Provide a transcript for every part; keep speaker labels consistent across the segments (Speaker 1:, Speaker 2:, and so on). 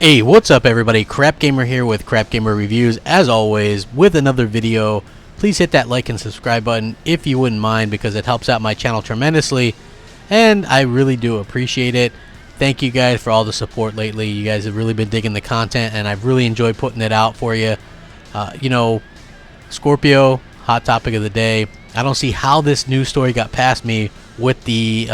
Speaker 1: Hey, what's up everybody? Crap Gamer here with Crap Gamer Reviews, as always, with another video. Please hit that like and subscribe button if you wouldn't mind, because it helps out my channel tremendously, and I really do appreciate it. Thank you guys for all the support lately. You guys have really been digging the content, and I've really enjoyed putting it out for you. Scorpio, hot topic of the day. I don't see how this news story got past me with the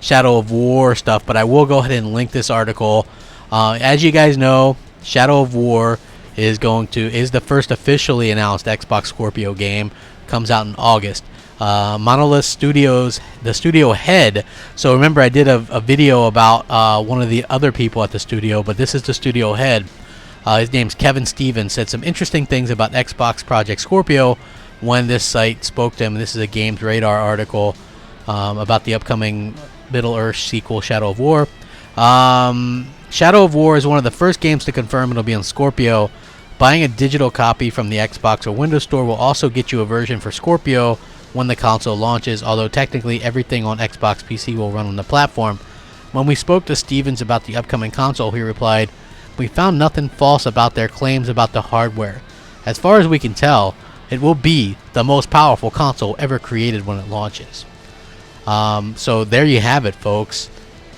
Speaker 1: Shadow of War stuff, but I will go ahead and link this article. As you guys know, Shadow of War is the first officially announced Xbox Scorpio game. Comes out in August. Monolith Studios, the studio head. So remember, I did a video about one of the other people at the studio, but this is the studio head. His name's Kevin Stevens. Said some interesting things about Xbox Project Scorpio when this site spoke to him. This is a Games Radar article about the upcoming Middle-earth sequel, Shadow of War. Shadow of War is one of the first games to confirm it'll be on Scorpio. Buying a digital copy from the Xbox or Windows Store will also get you a version for Scorpio when the console launches, although technically everything on Xbox PC will run on the platform. When we spoke to Stevens about the upcoming console, he replied, "We found nothing false about their claims about the hardware. As far as we can tell, it will be the most powerful console ever created when it launches." So there you have it, folks.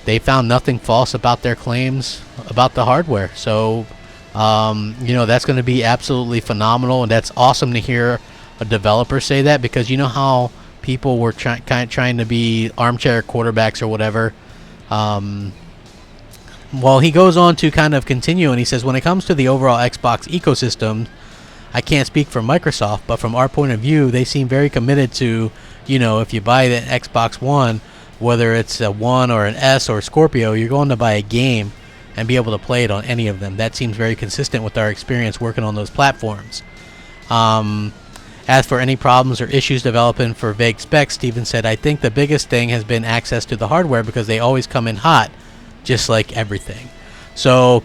Speaker 1: They found nothing false about their claims about the hardware. So, that's going to be absolutely phenomenal, and that's awesome to hear a developer say that, because you know how people were trying to be armchair quarterbacks or whatever. Well, he goes on to kind of continue, and he says, when it comes to the overall Xbox ecosystem, I can't speak for Microsoft, but from our point of view, they seem very committed to, if you buy the Xbox One, whether it's a One or an S or a Scorpio, you're going to buy a game and be able to play it on any of them. That seems very consistent with our experience working on those platforms. As for any problems or issues developing for vague specs, Steven said, I think the biggest thing has been access to the hardware, because they always come in hot, just like everything. So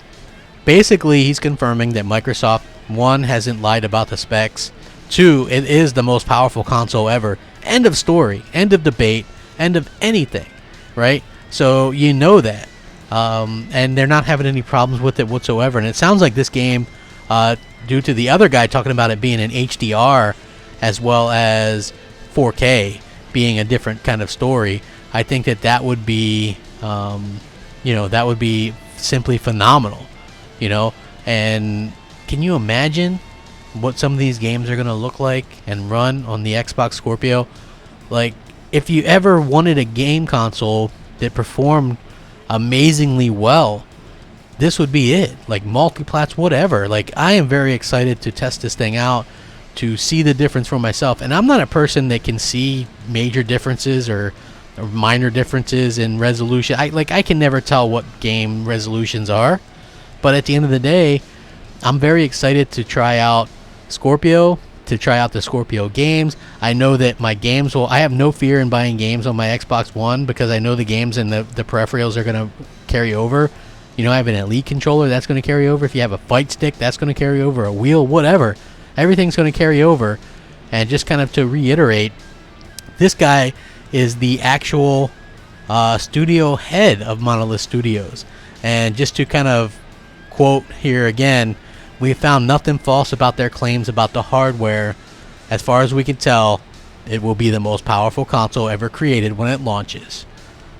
Speaker 1: basically he's confirming that Microsoft, one, hasn't lied about the specs. Two, it is the most powerful console ever. End of story. End of debate. End of anything, right? So you know that, and they're not having any problems with it whatsoever. And it sounds like this game, due to the other guy talking about it being an HDR as well as 4K being a different kind of story, I think that would be, that would be simply phenomenal, And can you imagine what some of these games are going to look like and run on the Xbox Scorpio? Like, if you ever wanted a game console that performed amazingly well, this would be it. Like multiplats, whatever. Like, I am very excited to test this thing out, to see the difference for myself. And I'm not a person that can see major differences or minor differences in resolution. I can never tell what game resolutions are. But at the end of the day, I'm very excited to try out Scorpio, to try out the Scorpio games. I know that my games I have no fear in buying games on my Xbox One, because I know the games and the peripherals are going to carry over. I have an Elite controller, that's going to carry over. If you have a fight stick, that's going to carry over. A wheel, whatever. Everything's going to carry over. And just kind of to reiterate, this guy is the actual studio head of Monolith Studios. And just to kind of quote here again, we found nothing false about their claims about the hardware. As far as we can tell, it will be the most powerful console ever created when it launches.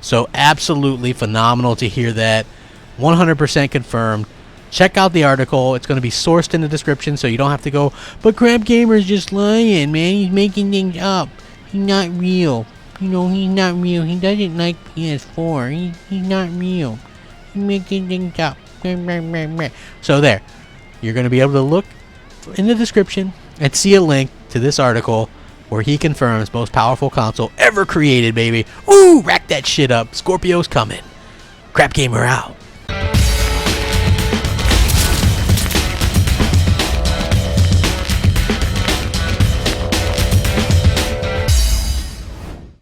Speaker 1: So absolutely phenomenal to hear that. 100% confirmed. Check out the article. It's going to be sourced in the description, so you don't have to go, but Crap Gamer's just lying, man. He's making things up. He's not real. He's not real. He doesn't like PS4. He's not real. He's making things up. So there. You're going to be able to look in the description and see a link to this article where he confirms most powerful console ever created, baby. Ooh, rack that shit up. Scorpio's coming. Crap Gamer out.